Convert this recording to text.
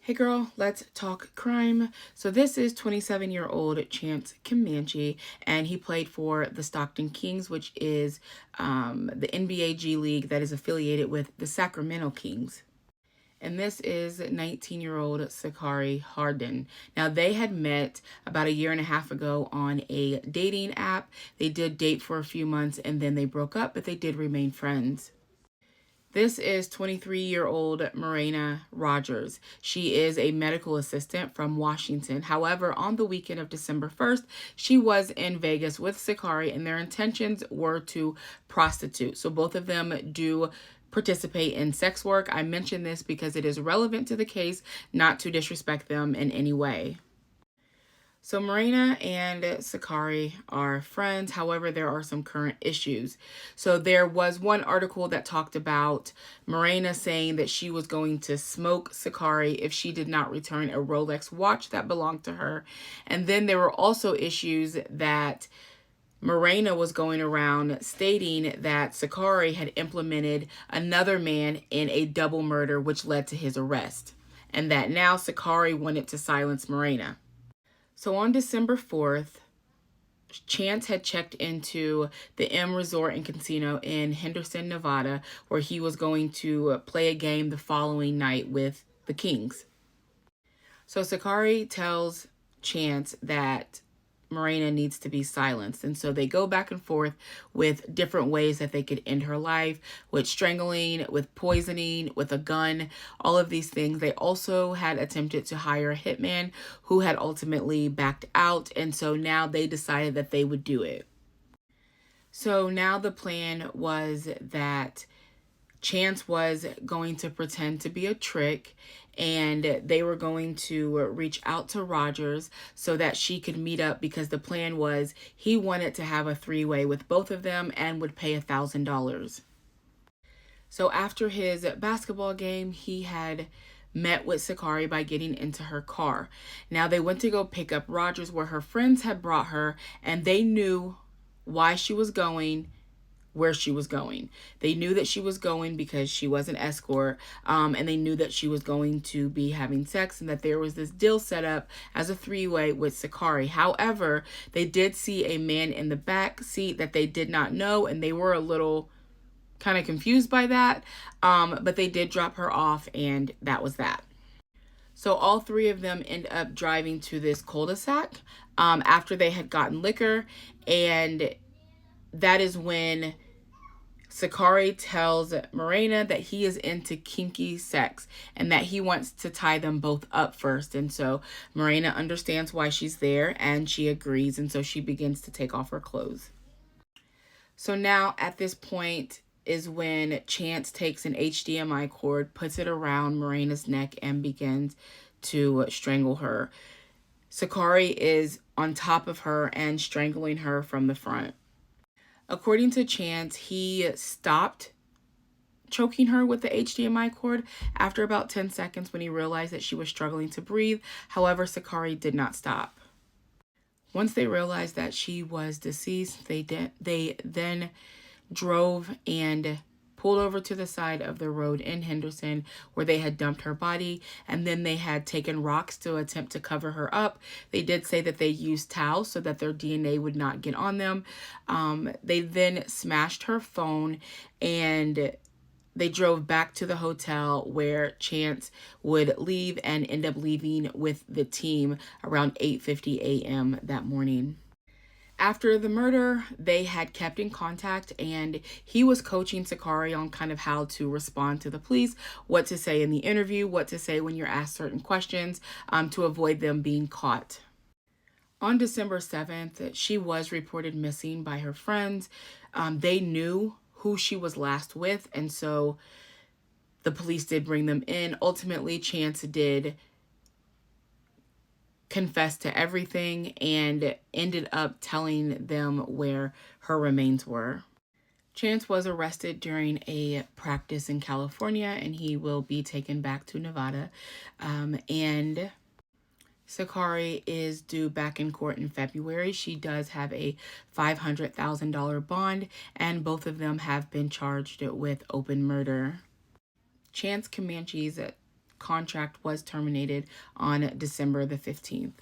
Hey girl, let's talk crime. So this is 27-year-old Chance Comanche, and he played for the Stockton Kings, which is the NBA G League that is affiliated with the Sacramento Kings. And this is 19-year-old Sakari Hardin. Now, they had met about a year and a half ago on a dating app. They did date for a few months and then they broke up, but they did remain friends. This is 23-year-old Marina Rogers. She is a medical assistant from Washington. However, on the weekend of December 1st, she was in Vegas with Sakari, and their intentions were to prostitute. So both of them do participate in sex work. I mention this because it is relevant to the case, not to disrespect them in any way. So Marina and Sakari are friends. However, there are some current issues. So there was one article that talked about Marina saying that she was going to smoke Sakari if she did not return a Rolex watch that belonged to her. And then there were also issues that Marina was going around stating that Sakari had implemented another man in a double murder, which led to his arrest. And that now Sakari wanted to silence Marina. So on December 4th, Chance had checked into the M Resort and Casino in Henderson, Nevada, where he was going to play a game the following night with the Kings. So Sakari tells Chance that Marina needs to be silenced. And so they go back and forth with different ways that they could end her life, with strangling, with poisoning, with a gun, all of these things. They also had attempted to hire a hitman who had ultimately backed out. And so now they decided that they would do it. So now the plan was that Chance was going to pretend to be a trick, and they were going to reach out to Rogers so that she could meet up, because the plan was he wanted to have a three-way with both of them and would pay $1,000. So after his basketball game, he had met with Sakari by getting into her car. Now they went to go pick up Rogers where her friends had brought her, and they knew why she was going, where she was going. They knew that she was going because she was an escort, and they knew that she was going to be having sex, and that there was this deal set up as a three-way with Sakari. However, they did see a man in the back seat that they did not know, and they were a little kind of confused by that, but they did drop her off, and that was that. So all three of them end up driving to this cul-de-sac after they had gotten liquor, and that is when Sakari tells Marina that he is into kinky sex and that he wants to tie them both up first. And so Marina understands why she's there and she agrees. And so she begins to take off her clothes. So now at this point is when Chance takes an HDMI cord, puts it around Marina's neck, and begins to strangle her. Sakari is on top of her and strangling her from the front. According to Chance, he stopped choking her with the HDMI cord after about 10 seconds when he realized that she was struggling to breathe. However, Sakari did not stop. Once they realized that she was deceased, they then drove and pulled over to the side of the road in Henderson where they had dumped her body, and then they had taken rocks to attempt to cover her up. They did say that they used towels so that their DNA would not get on them. They then smashed her phone, and they drove back to the hotel where Chance would leave and end up leaving with the team around 8:50 a.m. that morning. After the murder, they had kept in contact, and he was coaching Sakari on kind of how to respond to the police, what to say in the interview, what to say when you're asked certain questions, to avoid them being caught. On December 7th, she was reported missing by her friends. They knew who she was last with, and so the police did bring them in. Ultimately, Chance did confessed to everything and ended up telling them where her remains were. Chance was arrested during a practice in California, and he will be taken back to Nevada. And Sakari is due back in court in February. She does have a $500,000 bond, and both of them have been charged with open murder. Chance Comanche's contract was terminated on December the 15th.